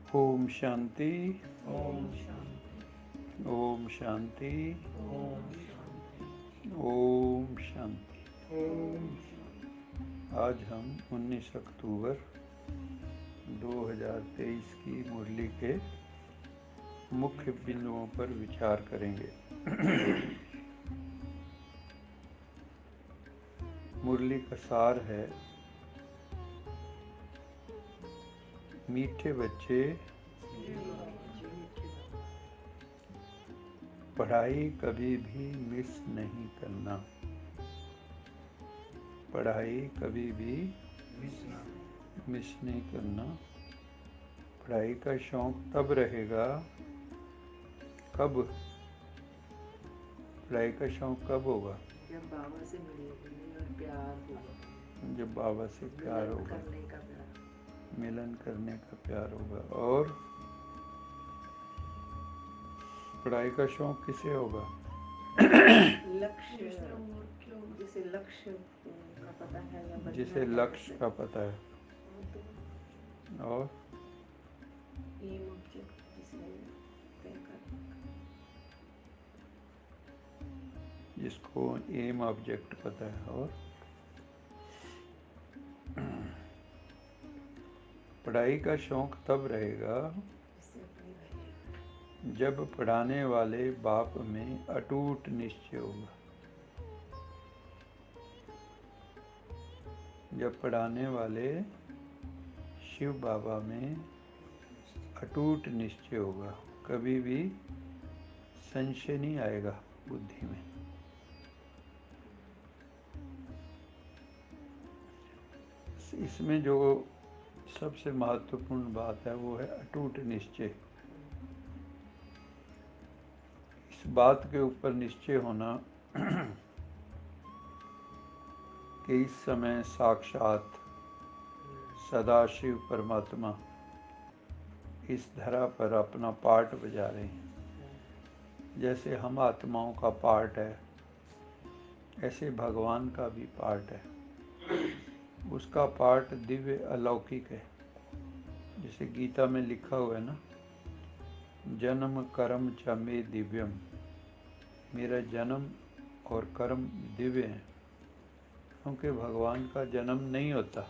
ओम शांति। ओम शांति। ओम शांति। ओम शांति। ओम शांति। ओम शांति। आज हम 19 अक्टूबर 2023 की मुरली के मुख्य बिंदुओं पर विचार करेंगे। मुरली का सार है, मीठे बच्चे पढ़ाई कभी भी मिस नहीं करना। पढ़ाई कभी भी मिस नहीं करना। पढ़ाई का शौक तब रहेगा कब? पढ़ाई का शौक कब होगा? जब बाबा से मिलने और प्यार होगा। जब बाबा से प्यार मिलन होगा, करने का प्यार। मिलन करने का प्यार होगा। और पढ़ाई का शौक किसे होगा? लक्ष्य, जिसे लक्ष्य का पता है या बनना जिसे है, लक्ष्य का पता है। और एम ऑब्जेक्ट जिसे तय करने का। जिसको एम ऑब्जेक्ट पता है। और पढ़ाई का शौक तब रहेगा जब पढ़ाने वाले बाप में अटूट निश्चय होगा। जब पढ़ाने वाले शिव बाबा में अटूट निश्चय होगा, कभी भी संशय नहीं आएगा बुद्धि में। इसमें जो सबसे महत्वपूर्ण बात है वो है अटूट निश्चय। इस बात के ऊपर निश्चय होना कि इस समय साक्षात सदाशिव परमात्मा इस धरा पर अपना पार्ट बजा रहे हैं। जैसे हम आत्माओं का पार्ट है, ऐसे भगवान का भी पार्ट है। उसका पार्ट दिव्य अलौकिक है। जैसे गीता में लिखा हुआ है ना, जन्म कर्म च मे दिव्यम। मेरा जन्म और कर्म दिव्य हैं, क्योंकि भगवान का जन्म नहीं होता,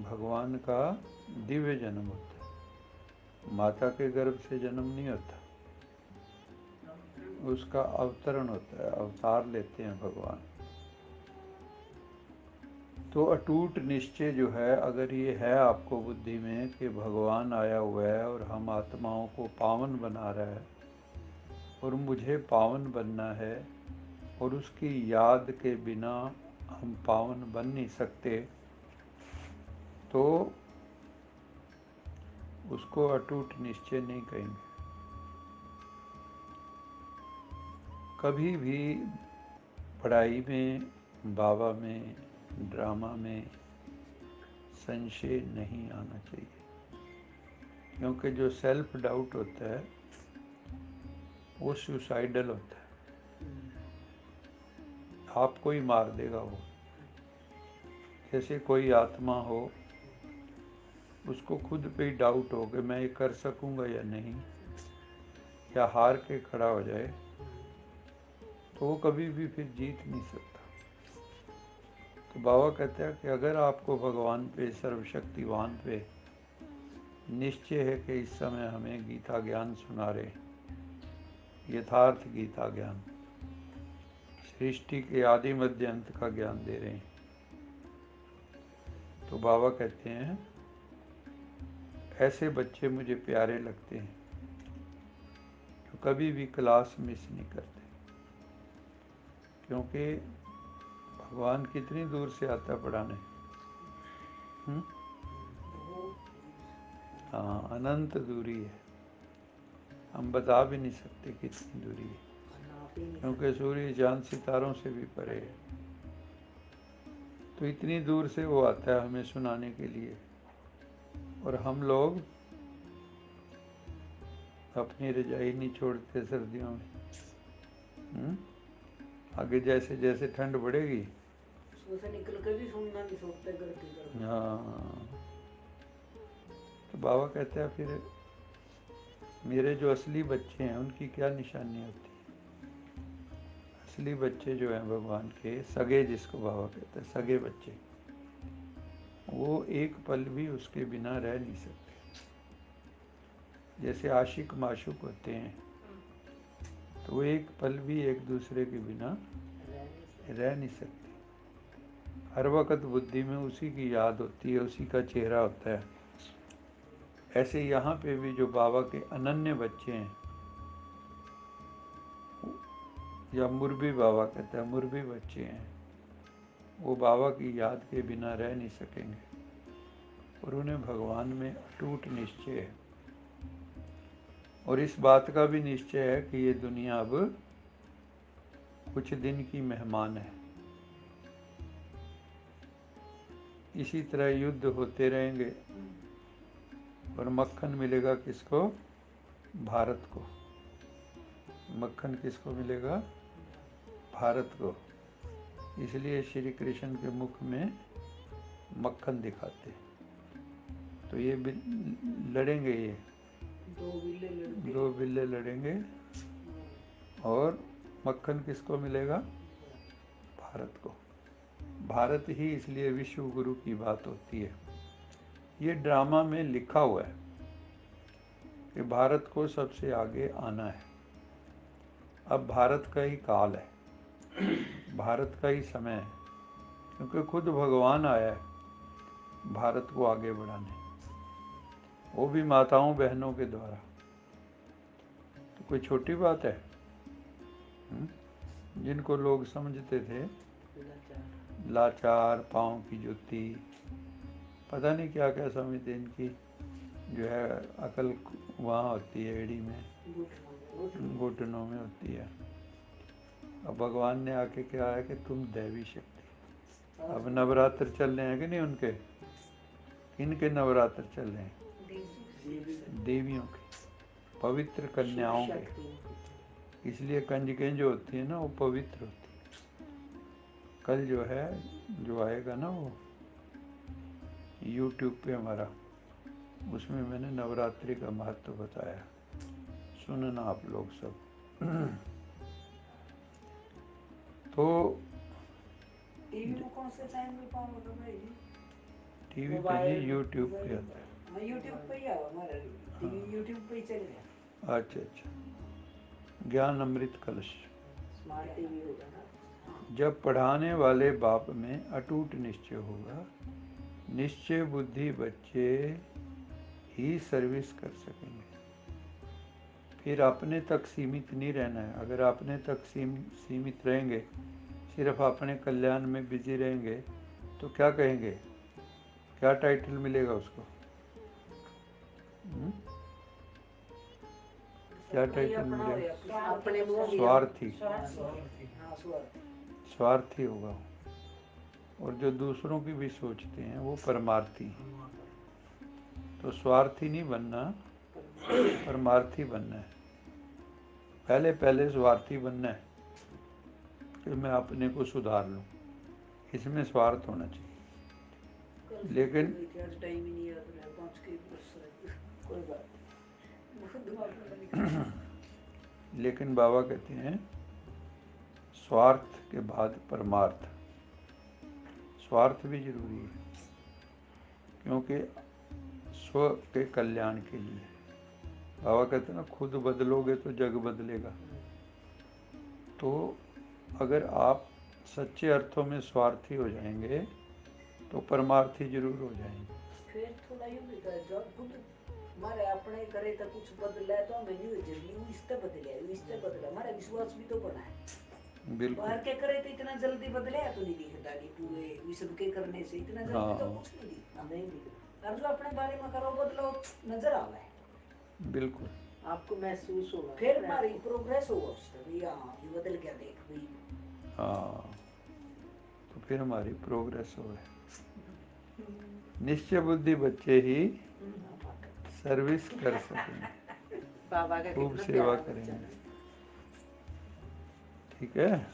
भगवान का दिव्य जन्म होता है। माता के गर्भ से जन्म नहीं होता, उसका अवतरण होता है, अवतार लेते हैं भगवान। तो अटूट निश्चय जो है, अगर ये है आपको बुद्धि में कि भगवान आया हुआ है और हम आत्माओं को पावन बना रहा है और मुझे पावन बनना है और उसकी याद के बिना हम पावन बन नहीं सकते, तो उसको अटूट निश्चय नहीं कहेंगे। कभी भी पढ़ाई में, बाबा में, ड्रामा में संशय नहीं आना चाहिए, क्योंकि जो सेल्फ डाउट होता है वो सुसाइडल होता है, आपको ही मार देगा वो। जैसे कोई आत्मा हो, उसको खुद पे ही डाउट हो कि मैं ये कर सकूंगा या नहीं, या हार के खड़ा हो जाए, तो वो कभी भी फिर जीत नहीं सकता। तो बाबा कहते हैं कि अगर आपको भगवान पे, सर्वशक्तिवान पे निश्चय है कि इस समय हमें गीता ज्ञान सुना रहे, यथार्थ गीता ज्ञान, सृष्टि के आदि मध्य अंत का ज्ञान दे रहे हैं, तो बाबा कहते हैं ऐसे बच्चे मुझे प्यारे लगते हैं जो कभी भी क्लास मिस नहीं करते। क्योंकि भगवान कितनी दूर से आता है पढ़ाने? हाँ, अनंत दूरी है, हम बता भी नहीं सकते कितनी दूरी है, क्योंकि सूर्य चांद सितारों से भी परे है। तो इतनी दूर से वो आता है हमें सुनाने के लिए, और हम लोग अपनी रजाई नहीं छोड़ते सर्दियों में। आगे जैसे जैसे ठंड बढ़ेगी, उसमें से निकल के भी सुनना नहीं सोचते घर की। हाँ, तो बाबा कहते हैं फिर मेरे जो असली बच्चे हैं उनकी क्या निशानी होती है। असली बच्चे जो हैं भगवान के सगे, जिसको बाबा कहते हैं सगे बच्चे, वो एक पल भी उसके बिना रह नहीं सकते। जैसे आशिक माशूक होते हैं तो वो एक पल भी एक दूसरे के बिना रह नहीं सकते। हर वक्त बुद्धि में उसी की याद होती है, उसी का चेहरा होता है। ऐसे यहाँ पे भी जो बाबा के अनन्य बच्चे हैं, या मुरबी, बाबा कहते हैं मुरबी बच्चे हैं, वो बाबा की याद के बिना रह नहीं सकेंगे और उन्हें भगवान में अटूट निश्चय है। और इस बात का भी निश्चय है कि ये दुनिया अब कुछ दिन की मेहमान है। इसी तरह युद्ध होते रहेंगे और मक्खन मिलेगा किसको? भारत को। मक्खन किसको मिलेगा? भारत को। इसलिए श्री कृष्ण के मुख में मक्खन दिखाते। तो ये लड़ेंगे, ये दो बिल्ले लड़ेंगे और मक्खन किसको मिलेगा? भारत को। भारत ही इसलिए विश्व गुरु की बात होती है। ये ड्रामा में लिखा हुआ है कि भारत को सबसे आगे आना है। अब भारत का ही काल है, भारत का ही समय है, क्योंकि खुद भगवान आया है भारत को आगे बढ़ाने, वो भी माताओं बहनों के द्वारा। तो कोई छोटी बात है? जिनको लोग समझते थे लाचार, पाँव की जुत्ती, पता नहीं क्या क्या समझते, इनकी जो है अकल वहाँ होती है एड़ी में, घुटनों में होती है। अब भगवान ने आके क्या है कि तुम दैवी शक्ति। अब नवरात्र चल रहे हैं कि नहीं उनके? इनके नवरात्र चल रहे हैं देवियों के, पवित्र कन्याओं के। इसलिए कंजकें जो होती है ना वो पवित्र होती है। कल जो है, जो आएगा ना वो YouTube पे हमारा, उसमें मैंने नवरात्रि का महत्व बताया, सुनना आप लोग सब। तो टीवी में कौन से चैनल पाऊंगा भाई? टीवी पे नहीं, YouTube पे आता है। YouTube पे ही आओ, हमारा टीवी YouTube पे ही चल गया। अच्छा अच्छा, ज्ञान अमृत कलश स्मार्ट टीवी होगा ना। जब पढ़ाने वाले बाप में अटूट निश्चय होगा, निश्चय बुद्धि बच्चे ही सर्विस कर सकेंगे। फिर अपने तक सीमित नहीं रहना है। अगर अपने तक सीमित रहेंगे, सिर्फ अपने कल्याण में बिजी रहेंगे, तो क्या कहेंगे? क्या टाइटल मिलेगा उसको? क्या टाइटल मिलेगा? अपने स्वार्थी। स्वार्थी होगा। और जो दूसरों की भी सोचते हैं वो परमार्थी। तो स्वार्थी नहीं बनना, परमार्थी बनना है। पहले स्वार्थी बनना है कि मैं अपने को सुधार लूं, इसमें स्वार्थ होना चाहिए। लेकिन लेकिन बाबा कहते हैं स्वार्थ के बाद परमार्थ। स्वार्थ भी जरूरी है, क्योंकि स्व के कल्याण के लिए। बाबा कहते हैं ना, खुद बदलोगे तो जग बदलेगा। तो अगर आप सच्चे अर्थों में स्वार्थी हो जाएंगे तो परमार्थी जरूर हो जाएंगे। फिर थोड़ा यूं भी था, जब खुद हमारे अपने करे तो कुछ बदला है तो हमें नहीं हो जल्दी इससे बदला हमारा विश्वास भी तो बढ़ा है। बिल्कुल। बाहर के करे तो इतना जल्दी बदले तो नहीं दिखता कि पूरे विश्व के करने से इतना जल्दी तो कुछ नहीं दिखता, नहीं दिखता। और जो अपने बारे में करो बदलो नजर आ रहा है। बिल्कुल, आपको महसूस होगा, फिर हमारी प्रोग्रेस होगा उससे भी। हाँ, ये बदल गया देख भाई। हाँ, तो फिर हमारी प्रोग्रेस हो गई। निश्चय बुद्धि बच्चे ही सर्विस कर सकेंगे, बाबा का खूब सेवा करेंगे। ठीक है।